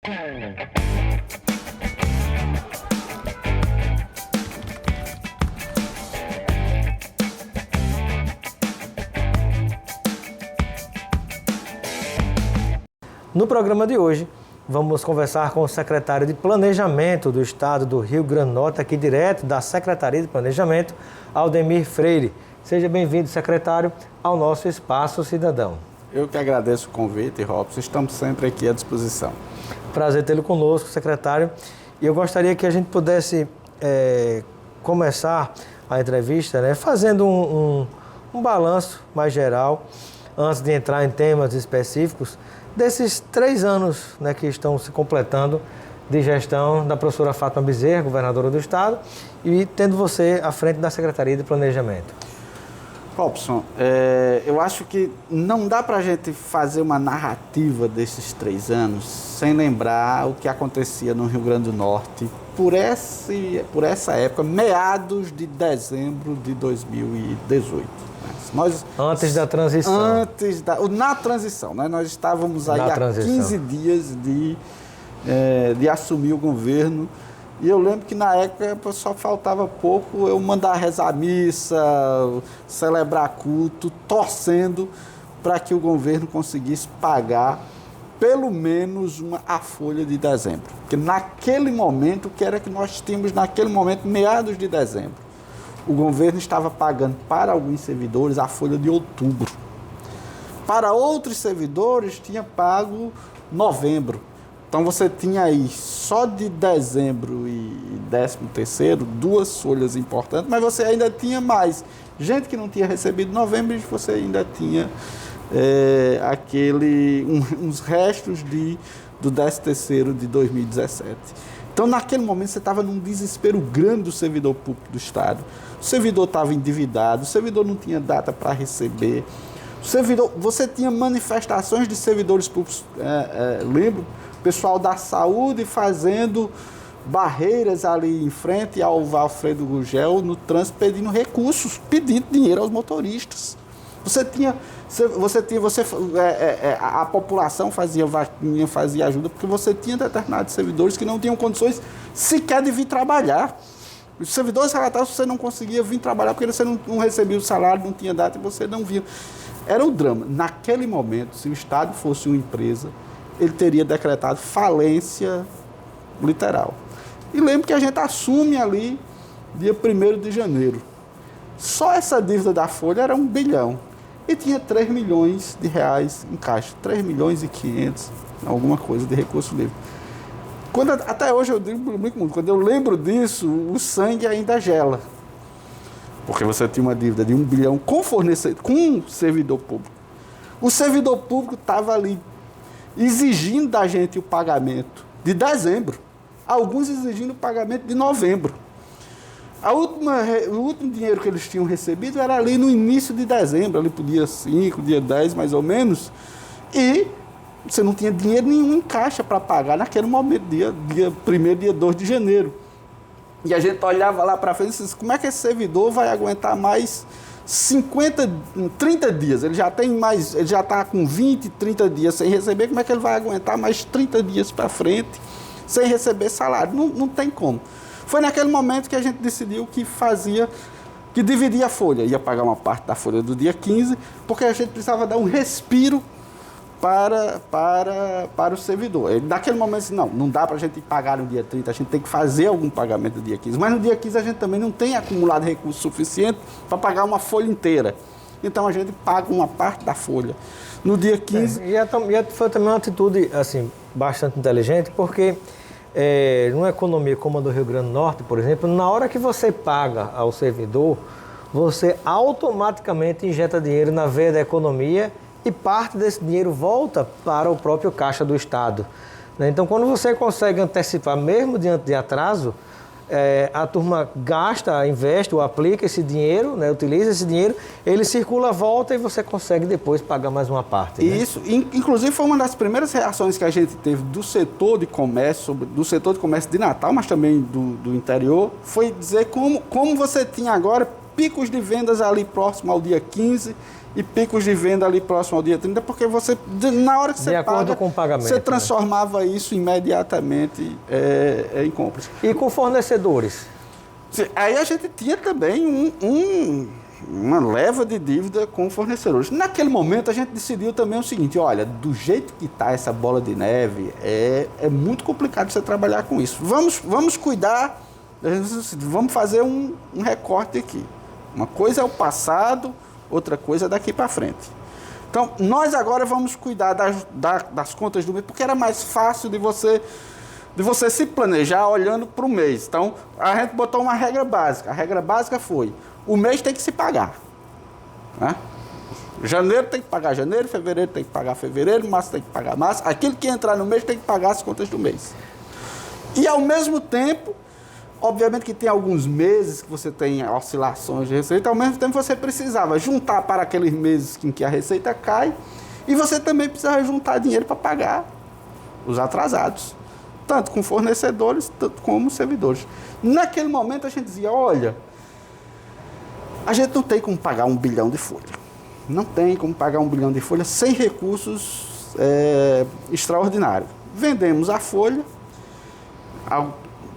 No programa de hoje, vamos conversar com o secretário de Planejamento do Estado do Rio Grande do Norte, aqui direto da Secretaria de Planejamento, Aldemir Freire. Seja bem-vindo, secretário, ao nosso Espaço Cidadão. Eu que agradeço o convite, Robson. Estamos sempre aqui à disposição. Prazer tê-lo conosco, secretário. E eu gostaria que a gente pudesse começar a entrevista, né, fazendo um balanço mais geral, antes de entrar em temas específicos, desses 3 anos, né, que estão se completando de gestão da professora Fátima Bezerra, governadora do Estado, e tendo você à frente da Secretaria de Planejamento. Robson, eu acho que não dá para a gente fazer uma narrativa desses 3 anos sem lembrar o que acontecia no Rio Grande do Norte por essa época, meados de dezembro de 2018. Antes da transição. Na transição, né? Nós estávamos aí há 15 dias de assumir o governo. E eu lembro que na época só faltava pouco eu mandar rezar missa, celebrar culto, torcendo para que o governo conseguisse pagar pelo menos a folha de dezembro. Porque naquele momento, o que era que nós tínhamos naquele momento, meados de dezembro? O governo estava pagando para alguns servidores a folha de outubro. Para outros servidores, tinha pago novembro. Então, você tinha aí, só de dezembro e 13º, 2 folhas importantes, mas você ainda tinha mais. Gente que não tinha recebido novembro, e você ainda tinha uns restos do 13º de 2017. Então, naquele momento, você estava num desespero grande do servidor público do Estado. O servidor estava endividado, o servidor não tinha data para receber. Você tinha manifestações de servidores públicos, lembro, pessoal da saúde fazendo barreiras ali em frente ao Alfredo Gugel no trânsito, pedindo recursos, pedindo dinheiro aos motoristas. A população fazia vaquinha, fazia ajuda, porque você tinha determinados servidores que não tinham condições sequer de vir trabalhar. Os servidores relatavam que você não conseguia vir trabalhar porque você não recebia o salário, não tinha data e você não via. Era um drama. Naquele momento, se o Estado fosse uma empresa, ele teria decretado falência literal. E lembro que a gente assume ali, dia 1º de janeiro. Só essa dívida da Folha era 1 bilhão. E tinha 3 milhões de reais em caixa. 3 milhões e 500, alguma coisa de recurso livre. Até hoje eu digo muito, quando eu lembro disso, o sangue ainda gela. Porque você tinha uma dívida de 1 bilhão com fornecedor, com um servidor público. O servidor público estava ali exigindo da gente o pagamento de dezembro. Alguns exigindo o pagamento de novembro. O último dinheiro que eles tinham recebido era ali no início de dezembro, ali para o dia 5, dia 10 mais ou menos. E você não tinha dinheiro nenhum em caixa para pagar naquele momento, dia 1º, dia 2 de janeiro. E a gente olhava lá para frente e disse, como é que esse servidor vai aguentar mais 30 dias? Ele já está com 20, 30 dias sem receber, como é que ele vai aguentar mais 30 dias para frente sem receber salário? Não tem como. Foi naquele momento que a gente decidiu que dividia a folha. Ia pagar uma parte da folha do dia 15, porque a gente precisava dar um respiro para o servidor. Ele, naquele momento, disse, não dá para a gente pagar no dia 30, a gente tem que fazer algum pagamento no dia 15. Mas no dia 15 a gente também não tem acumulado recurso suficiente para pagar uma folha inteira. Então a gente paga uma parte da folha. No dia 15... Foi também uma atitude assim, bastante inteligente, porque numa economia como a do Rio Grande do Norte, por exemplo, na hora que você paga ao servidor, você automaticamente injeta dinheiro na veia da economia e parte desse dinheiro volta para o próprio caixa do Estado. Então, quando você consegue antecipar, mesmo diante de atraso, a turma gasta, investe ou aplica esse dinheiro, né, utiliza esse dinheiro, ele circula, volta e você consegue depois pagar mais uma parte. Né? Isso, inclusive foi uma das primeiras reações que a gente teve do setor de comércio de Natal, mas também do interior, foi dizer como você tinha agora picos de vendas ali próximo ao dia 15 e picos de venda ali próximo ao dia 30, porque você, na hora que você paga, com o pagamento, você transformava isso imediatamente em compras. E com fornecedores? Aí a gente tinha também uma leva de dívida com fornecedores. Naquele momento a gente decidiu também o seguinte, olha, do jeito que está essa bola de neve, é muito complicado você trabalhar com isso. Vamos cuidar, vamos fazer um recorte aqui. Uma coisa é o passado, outra coisa é daqui para frente. Então, nós agora vamos cuidar das contas do mês, porque era mais fácil de você se planejar olhando para o mês. Então, a gente botou uma regra básica. A regra básica foi, o mês tem que se pagar. Né? Janeiro tem que pagar janeiro, fevereiro tem que pagar fevereiro, março tem que pagar março. Aquilo que entrar no mês tem que pagar as contas do mês. E, ao mesmo tempo, obviamente que tem alguns meses que você tem oscilações de receita, ao mesmo tempo você precisava juntar para aqueles meses em que a receita cai e você também precisava juntar dinheiro para pagar os atrasados, tanto com fornecedores, tanto como servidores. Naquele momento a gente dizia, olha, a gente não tem como pagar 1 bilhão de folha. Não tem como pagar 1 bilhão de folha sem recursos extraordinários. Vendemos a folha,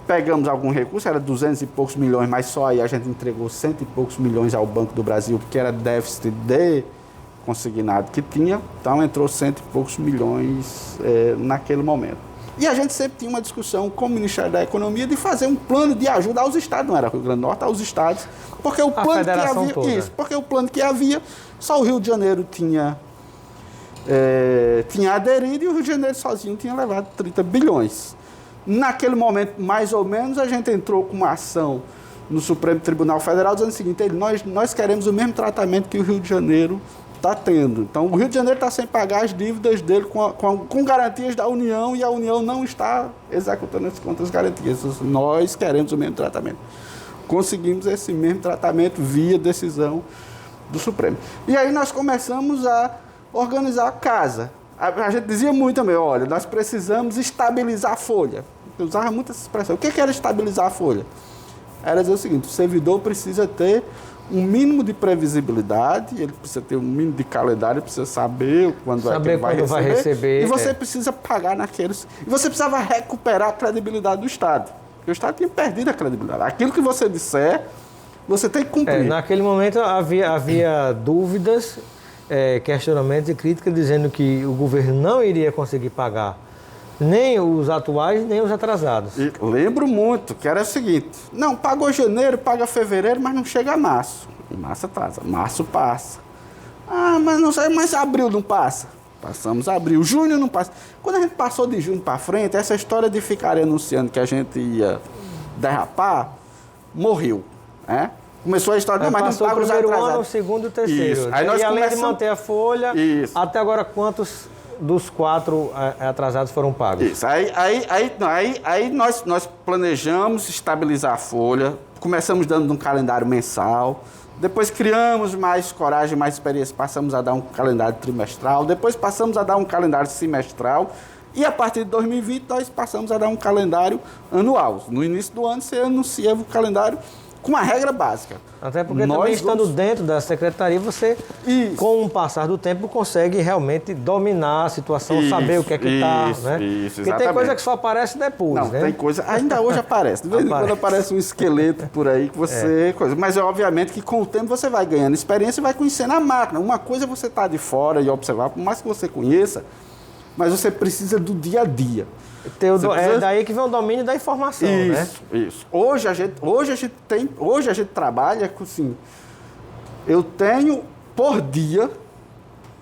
pegamos algum recurso, era 200 e poucos milhões, mas só aí a gente entregou 100 e poucos milhões ao Banco do Brasil, porque era déficit de consignado que tinha, então entrou 100 e poucos milhões naquele momento. E a gente sempre tinha uma discussão com o Ministério da Economia de fazer um plano de ajuda aos estados, não era Rio Grande do Norte, aos estados, porque o plano que havia, porque o plano que havia, só o Rio de Janeiro tinha aderido e o Rio de Janeiro sozinho tinha levado 30 bilhões. Naquele momento, mais ou menos, a gente entrou com uma ação no Supremo Tribunal Federal dizendo o seguinte, nós queremos o mesmo tratamento que o Rio de Janeiro está tendo. Então, o Rio de Janeiro está sem pagar as dívidas dele com garantias da União e a União não está executando as contas garantias. Nós queremos o mesmo tratamento. Conseguimos esse mesmo tratamento via decisão do Supremo. E aí nós começamos a organizar a casa. A gente dizia muito também, olha, nós precisamos estabilizar a folha. Eu usava muito essa expressão. O que era estabilizar a folha? Era dizer o seguinte, o servidor precisa ter um mínimo de previsibilidade, ele precisa ter um mínimo de calendário, precisa saber quando vai receber. E você precisa pagar naqueles... E você precisava recuperar a credibilidade do Estado. Porque o Estado tinha perdido a credibilidade. Aquilo que você disser, você tem que cumprir. Naquele momento havia dúvidas, questionamentos e críticas dizendo que o governo não iria conseguir pagar nem os atuais, nem os atrasados. E lembro muito que era o seguinte, não, pagou janeiro, paga fevereiro, mas não chega a março. E março atrasa, março passa. Ah, mas não sei, mas abril não passa. Passamos abril, junho não passa. Quando a gente passou de junho para frente, essa história de ficar anunciando que a gente ia derrapar, morreu, né? Começou a história, mas não paga os atrasados. Passou o primeiro ano, o segundo e o terceiro. Isso. Aí nós além de manter a folha, isso. Até agora quantos dos 4 atrasados foram pagos? Isso. Aí nós planejamos estabilizar a folha, começamos dando um calendário mensal, depois criamos mais coragem, mais experiência, passamos a dar um calendário trimestral, depois passamos a dar um calendário semestral e a partir de 2020 nós passamos a dar um calendário anual. No início do ano você anuncia o calendário com uma regra básica. Até porque também estando dentro da secretaria, você, com o passar do tempo, consegue realmente dominar a situação, saber o que é que está, né? Isso, porque tem coisa que só aparece depois, não, né? Tem coisa, ainda hoje aparece. De vez em quando aparece um esqueleto por aí que você... Mas obviamente que com o tempo você vai ganhando experiência e vai conhecendo a máquina. Uma coisa é você estar de fora e observar, por mais que você conheça, mas você precisa do dia a dia. É daí que vem o domínio da informação, né? Isso. Hoje a gente trabalha com assim, eu tenho por dia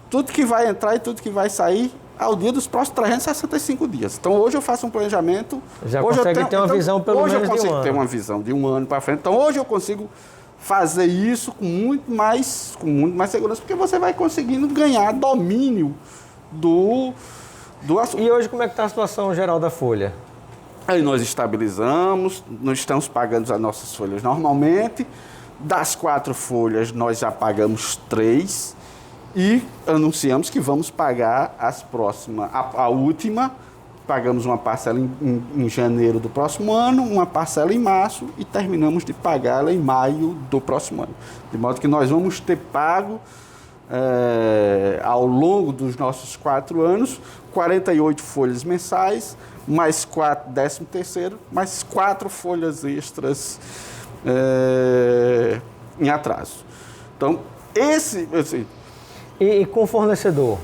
tudo que vai entrar e tudo que vai sair ao dia dos próximos 365 dias. Então hoje eu faço um planejamento. Já consegue ter uma visão pelo menos de um ano. Hoje eu consigo ter uma visão de um ano para frente. Então hoje eu consigo fazer isso com muito mais segurança, porque você vai conseguindo ganhar domínio do assunto. E hoje como é que está a situação geral da folha? Aí nós estabilizamos, nós estamos pagando as nossas folhas normalmente. Das 4 folhas, nós já pagamos 3 e anunciamos que vamos pagar as próximas, a última, pagamos uma parcela em janeiro do próximo ano, uma parcela em março e terminamos de pagá-la em maio do próximo ano. De modo que nós vamos ter pago, ao longo dos nossos 4 anos, 48 folhas mensais, mais 4 13º, mais 4 folhas extras em atraso. Então, E com o fornecedor?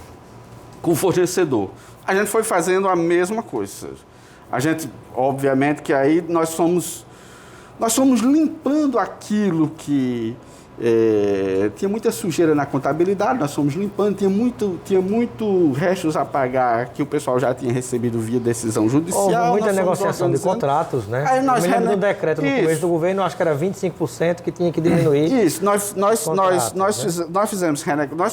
Com o fornecedor, a gente foi fazendo a mesma coisa. A gente, obviamente, que aí nós fomos limpando aquilo que tinha muita sujeira na contabilidade, nós fomos limpando, tinha muito restos a pagar que o pessoal já tinha recebido via decisão judicial. Houve muita negociação de contratos, né? Aí nós eu me lembro do decreto no começo do governo, acho que era 25% que tinha que diminuir. Isso, nós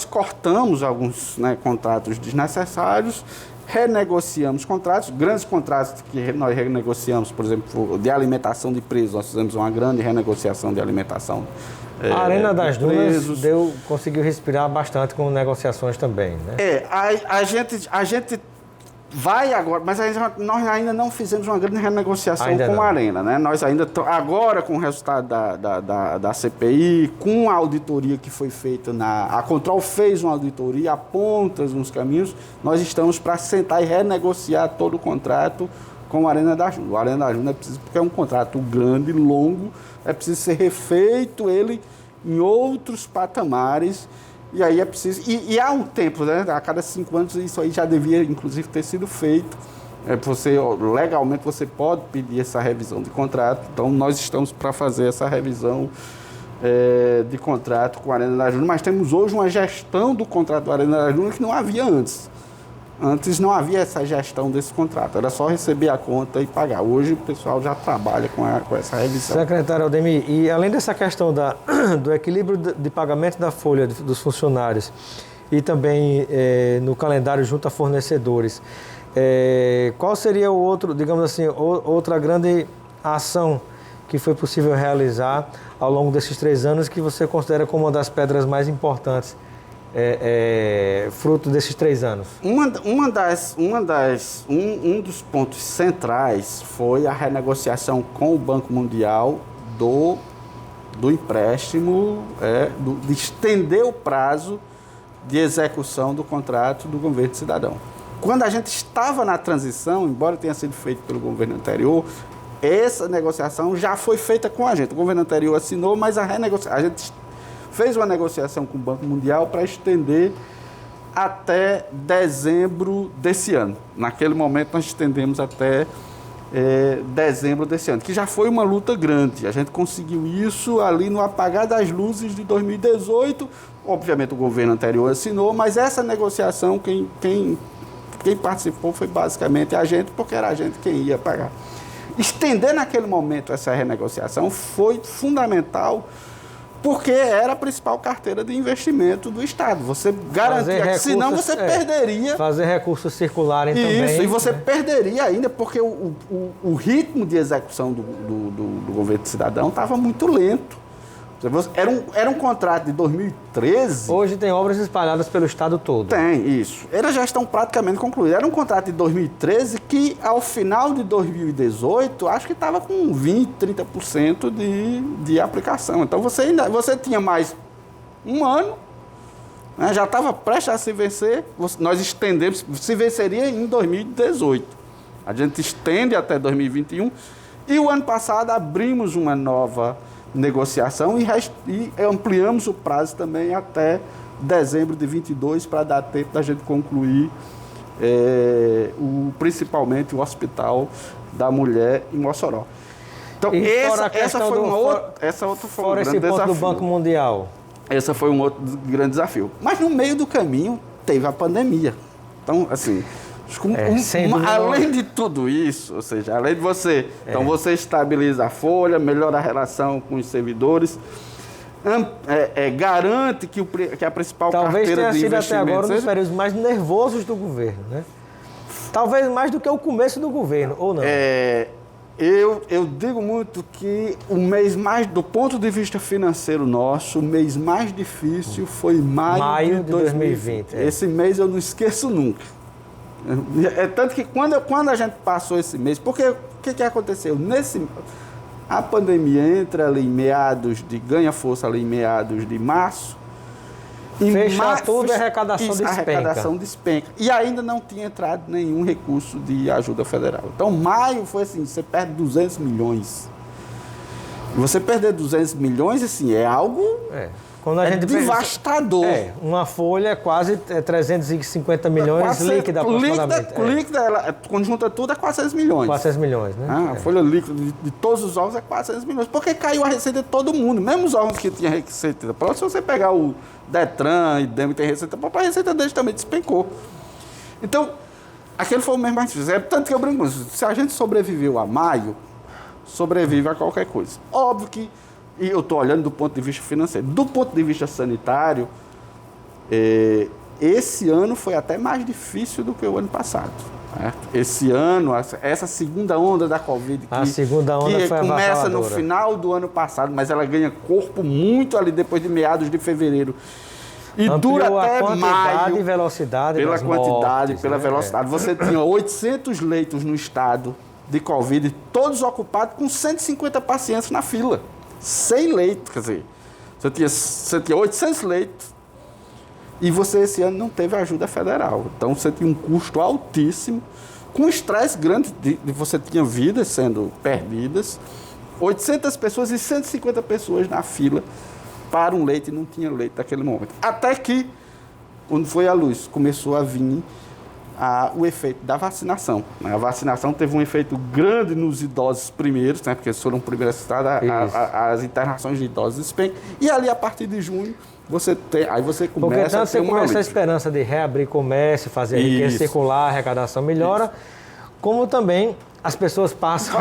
cortamos alguns, né, contratos desnecessários, renegociamos contratos, grandes contratos que nós renegociamos, por exemplo, de alimentação de presos, nós fizemos uma grande renegociação de alimentação. A Arena das Dunas conseguiu respirar bastante com negociações também, né? A gente vai agora, mas nós ainda não fizemos uma grande renegociação com a Arena, né? Nós ainda agora, com o resultado da CPI, com a auditoria que foi feita a Control fez uma auditoria, aponta uns caminhos, nós estamos para sentar e renegociar todo o contrato com a Arena das Dunas. A Arena das Dunas é preciso, porque é um contrato grande, longo, é preciso ser refeito ele em outros patamares, e aí é preciso... E há um tempo, né? A cada 5 anos isso aí já devia, inclusive, ter sido feito. Legalmente você pode pedir essa revisão de contrato, então nós estamos para fazer essa revisão de contrato com a Arena das Dunas, mas temos hoje uma gestão do contrato da Arena das Dunas que não havia antes. Antes não havia essa gestão desse contrato, era só receber a conta e pagar. Hoje o pessoal já trabalha com essa revisão. Secretário Aldemir, e além dessa questão do equilíbrio de pagamento da folha dos funcionários e também no calendário junto a fornecedores, qual seria o outro, digamos assim, outra grande ação que foi possível realizar ao longo desses 3 anos que você considera como uma das pedras mais importantes fruto desses 3 anos? Um dos pontos centrais foi a renegociação com o Banco Mundial do empréstimo, de estender o prazo de execução do contrato do governo cidadão. Quando a gente estava na transição, embora tenha sido feito pelo governo anterior, essa negociação já foi feita com a gente. O governo anterior assinou, mas a gente fez uma negociação com o Banco Mundial para estender até dezembro desse ano. Naquele momento, nós estendemos até dezembro desse ano, que já foi uma luta grande. A gente conseguiu isso ali no apagar das luzes de 2018. Obviamente, o governo anterior assinou, mas essa negociação, quem participou foi basicamente a gente, porque era a gente quem ia pagar. Estender naquele momento essa renegociação foi fundamental, porque era a principal carteira de investimento do Estado. Você garantia, senão você perderia... Fazer recursos circularem também. Isso, e você perderia ainda, porque o ritmo de execução do governo cidadão estava muito lento. Era um contrato de 2013... Hoje tem obras espalhadas pelo Estado todo. Tem, isso. Elas já estão praticamente concluídas. Era um contrato de 2013 que, ao final de 2018, acho que estava com 20%, 30% de aplicação. Então, você tinha mais um ano, né, já estava prestes a se vencer. Nós estendemos, se venceria em 2018. A gente estende até 2021. E o ano passado abrimos uma nova negociação e ampliamos o prazo também até dezembro de 22 para dar tempo da gente concluir principalmente o Hospital da Mulher em Mossoró. Então, essa foi uma outra foi um grande desafio. Do Banco Mundial. Esse foi um outro grande desafio. Mas no meio do caminho teve a pandemia. Então, assim, além de tudo isso, ou seja, além de você... Então, você estabiliza a folha, melhora a relação com os servidores, garante que a principal carteira de investimentos... Talvez tenha sido até agora um dos períodos mais nervosos do governo, né? Talvez mais do que o começo do governo, ou não? Eu digo muito que o mês mais, do ponto de vista financeiro nosso, o mês mais difícil foi maio de 2020. Esse mês eu não esqueço nunca. É tanto que quando a gente passou esse mês, porque o que aconteceu? A pandemia entra ali ganha força ali em meados de março. Fecha tudo, a arrecadação despenca. A arrecadação despenca. E ainda não tinha entrado nenhum recurso de ajuda federal. Então, maio foi assim, você perde 200 milhões. Você perder 200 milhões, assim, é algo Quando a gente devastador. Uma folha é quase 350 milhões líquida aproximadamente. Líquida, quando junta tudo, é 400 milhões. 400 milhões, né? A folha líquida de todos os órgãos é 400 milhões. Porque caiu a receita de todo mundo. Mesmo os órgãos que tinham receita própria, se você pegar o Detran e DEM tem receita própria, a receita deles também despencou. Então, aquele foi o mesmo mais difícil. Tanto que eu brinco, se a gente sobreviveu a maio, sobrevive a qualquer coisa. Óbvio que, e eu estou olhando do ponto de vista financeiro, do ponto de vista sanitário, esse ano foi até mais difícil do que o ano passado. Certo? Esse ano, essa segunda onda da Covid, que começa no final do ano passado, mas ela ganha corpo muito ali depois de meados de fevereiro. E dura até maio. E velocidade pela quantidade, mortes, pela velocidade. Você tinha 800 leitos no estado de Covid, todos ocupados com 150 pacientes na fila. 100 leitos, quer dizer, você tinha 800 leitos e você esse ano não teve ajuda federal. Então você tinha um custo altíssimo, com estresse grande, você tinha vidas sendo perdidas, 800 pessoas e 150 pessoas na fila para um leito e não tinha leito naquele momento. Até que, quando foi a luz, começou a vir o efeito da vacinação. A vacinação teve um efeito grande nos idosos primeiros, né, porque eles foram primeiros citados, as internações de idosos despencam. E ali, a partir de junho, você começa porque tanto você começa a esperança de reabrir comércio, fazer riqueza circular, a arrecadação melhora, como também as pessoas passam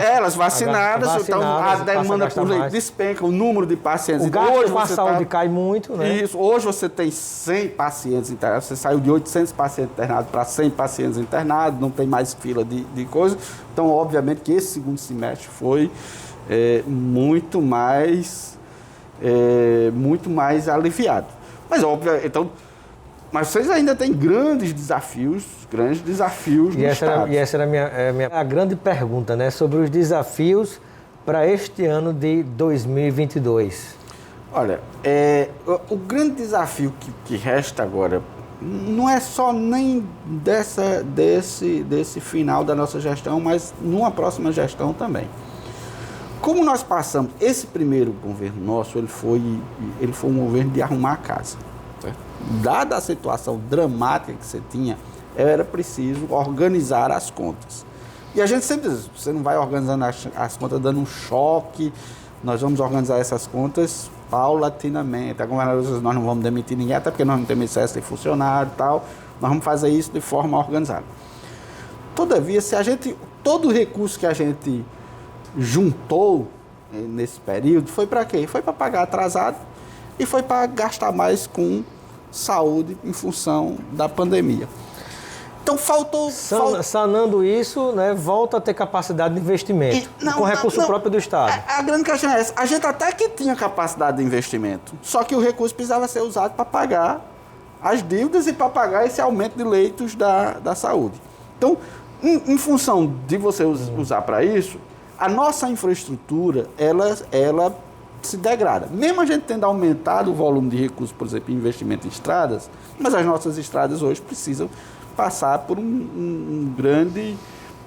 elas vacinadas, então a demanda por leite despenca, o número de pacientes. O gasto com a saúde cai muito, né? Isso. Hoje você tem 100 pacientes internados, você saiu de 800 pacientes internados para 100 pacientes internados, não tem mais fila de coisa. Então, obviamente que esse segundo semestre foi muito mais aliviado. Mas, óbvio, mas vocês ainda têm grandes desafios no Estado. E essa era a grande pergunta, né? Sobre os desafios para este ano de 2022. Olha, o grande desafio que resta agora não é só nem desse final da nossa gestão, mas numa próxima gestão também. Como nós passamos, esse primeiro governo nosso, ele foi um governo de arrumar a casa. Certo? Dada a situação dramática que você tinha, era preciso organizar as contas. E a gente sempre diz, você não vai organizando as contas dando um choque, nós vamos organizar essas contas paulatinamente. A governadora diz, nós não vamos demitir ninguém, até porque nós não temos excesso de funcionário e tal, nós vamos fazer isso de forma organizada. Todavia, todo o recurso que a gente juntou nesse período, foi para quê? Foi para pagar atrasado e foi para gastar mais com saúde em função da pandemia. Então faltou... Sanando isso, né, volta a ter capacidade de investimento, com recurso próprio do Estado. A grande questão é essa. A gente até que tinha capacidade de investimento, só que o recurso precisava ser usado para pagar as dívidas e para pagar esse aumento de leitos da saúde. Então, em função de você usar para isso, a nossa infraestrutura, ela se degrada. Mesmo a gente tendo aumentado o volume de recursos, por exemplo, em investimento em estradas, mas as nossas estradas hoje precisam passar por um grande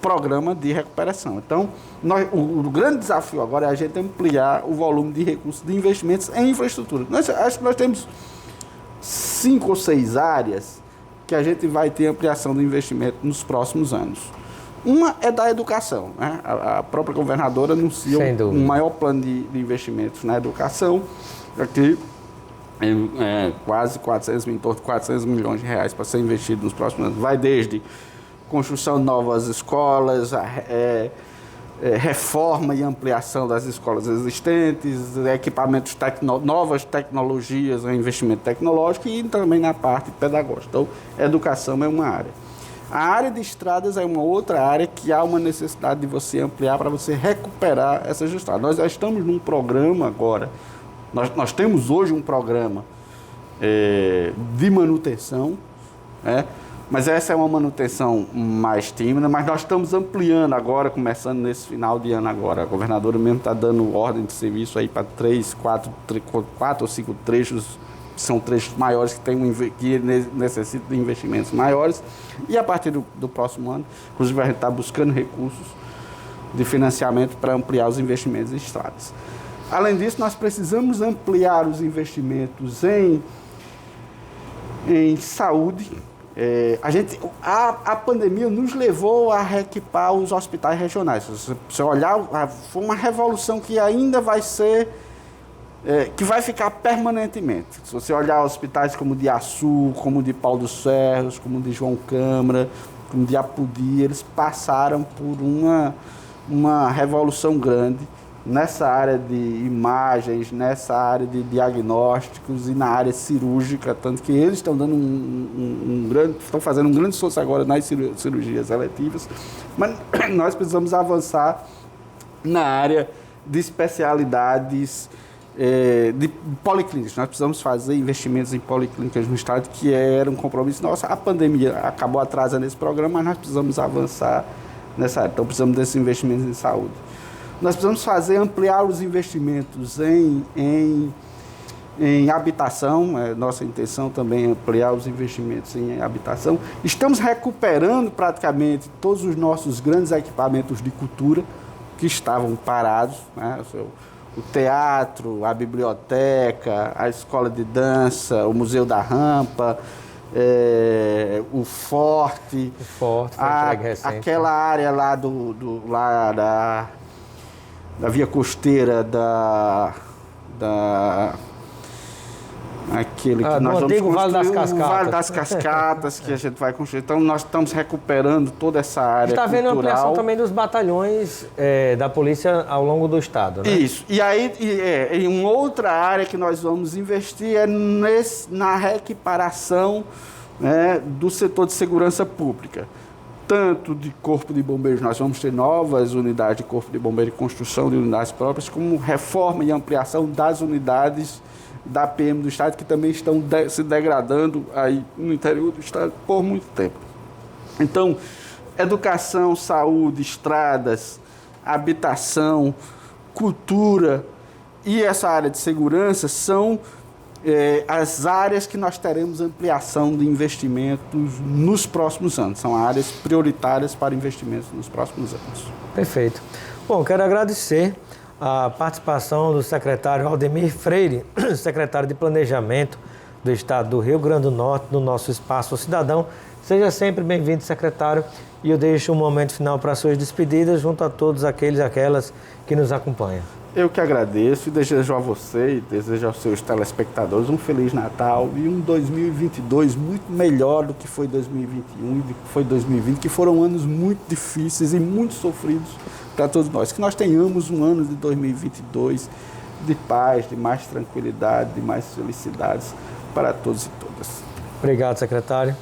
programa de recuperação. Então, o grande desafio agora é a gente ampliar o volume de recursos de investimentos em infraestrutura. Acho que nós temos 5 ou 6 áreas que a gente vai ter ampliação do investimento nos próximos anos. Uma é da educação, né? A própria governadora anunciou um maior plano de investimentos na educação, aqui quase 400, em torno de 400 milhões de reais para ser investido nos próximos anos. Vai desde construção de novas escolas, reforma e ampliação das escolas existentes, equipamentos, novas tecnologias, investimento tecnológico e também na parte pedagógica. Então, educação é uma área. A área de estradas é uma outra área que há uma necessidade de você ampliar para você recuperar essas estradas. Nós já estamos num programa agora, nós temos hoje um programa de manutenção, né? Mas essa é uma manutenção mais tímida, mas nós estamos ampliando agora, começando nesse final de ano agora. A governadora mesmo está dando ordem de serviço aí para 4 ou 5 trechos, são trechos maiores que necessitam de investimentos maiores. E a partir do próximo ano, inclusive a gente está buscando recursos de financiamento para ampliar os investimentos em estradas. Além disso, nós precisamos ampliar os investimentos em saúde. A pandemia nos levou a reequipar os hospitais regionais. Se você olhar, foi uma revolução que ainda vai ser, que vai ficar permanentemente. Se você olhar hospitais como o de Açu, como o de Pau dos Ferros, como o de João Câmara, como o de Apodi, eles passaram por uma revolução grande nessa área de imagens, nessa área de diagnósticos e na área cirúrgica, tanto que eles estão dando estão fazendo um grande esforço agora nas cirurgias eletivas, mas nós precisamos avançar na área de especialidades de policlínicas. Nós precisamos fazer investimentos em policlínicas no estado, que era um compromisso nosso. A pandemia acabou atrasando esse programa, mas nós precisamos avançar nessa área. Então, precisamos desses investimentos em saúde. Nós precisamos ampliar os investimentos em habitação. Nossa intenção também é ampliar os investimentos em habitação. Estamos recuperando praticamente todos os nossos grandes equipamentos de cultura que estavam parados, né? O teatro, a biblioteca, a escola de dança, o Museu da Rampa, o Forte, aquela área lá da via costeira aquele que nós vamos construir, Vale das Cascatas. O Vale das Cascatas, que a gente vai construir. Então, nós estamos recuperando toda essa área está cultural. vendo a ampliação também dos batalhões da polícia ao longo do estado, né? Isso. E aí, em uma outra área que nós vamos investir na reequiparação, né, do setor de segurança pública. Tanto de corpo de bombeiros, nós vamos ter novas unidades de corpo de bombeiro e construção de unidades próprias, como reforma e ampliação das unidades da PM do estado, que também estão se degradando aí no interior do estado por muito tempo. Então, educação, saúde, estradas, habitação, cultura e essa área de segurança são as áreas que nós teremos ampliação de investimentos nos próximos anos. São áreas prioritárias para investimentos nos próximos anos. Perfeito. Bom, quero agradecer a participação do secretário Aldemir Freire, secretário de Planejamento do Estado do Rio Grande do Norte, no nosso Espaço Cidadão. Seja sempre bem-vindo, secretário, e eu deixo um momento final para suas despedidas junto a todos aqueles e aquelas que nos acompanham. Eu que agradeço e desejo a você e desejo aos seus telespectadores um Feliz Natal e um 2022 muito melhor do que foi 2021 e do que foi 2020, que foram anos muito difíceis e muito sofridos para todos nós. Que nós tenhamos um ano de 2022 de paz, de mais tranquilidade, de mais felicidades para todos e todas. Obrigado, secretário.